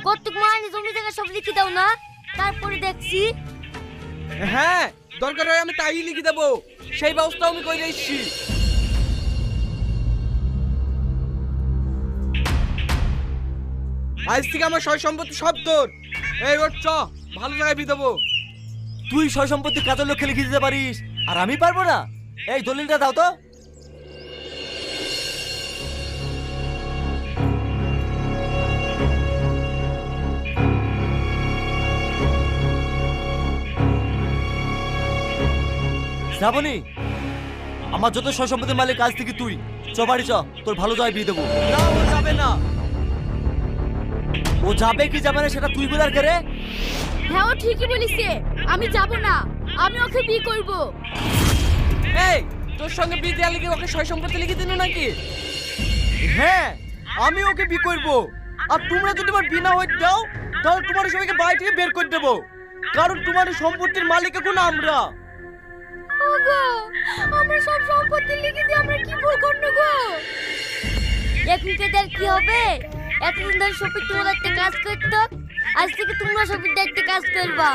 কতটুক মানে জমি জায়গা সব লিখে দাও না, তারপরে দেখছি। হ্যাঁ, দরকার হয় আমি তাই লিখে দেবো, সেই ব্যবস্থা আমি করে এসেছি। আজ থেকে আমার সয় সম্পত্তি সব তোর। এই ওর চ, ভালো জায়গায় বিয়ে দেবো। তুই সয় সম্পত্তি কাজের লোককে লিখে দিতে পারিস, আর আমি পারবো না? এই দলিলটা দাও তো। শ্রাবণী, আমার যত সয় সম্পত্তির মালিক আজ থেকে তুই। চ বাড়ি চ, তোর ভালো জায়গায় বিয়ে দেবো। না, ও যাবে না। ও যাবে কি যাবে না সেটা তুই বলার কে রে? হ্যাঁ, ও ঠিকই বলিছে, আমি যাব না, আমি ওকে বিয়ে করব। এই, তোর সঙ্গে বিয়ে দেওয়া লিখে ওকে সয় সম্পত্তি লিখে দিল নাকি? হ্যাঁ, আমি ওকে বিয়ে করবো। আর তোমরা যদি আমার বিনা হয়ে দাও, তাহলে তোমার সবাইকে বাড়ি থেকে বের করে দেবো, কারণ তোমার সম্পত্তির মালিক এখন আমরা। ওগো, আমরা সব সম্পত্তি লিখে দিয়ে আমরা কি ভুল করব গো? এখন কেদার কি হবে? এতদিন ধরে সফিক তোমার একটা কাজ করতো, আজ থেকে তোমরা সফিক একটা কাজ করবা।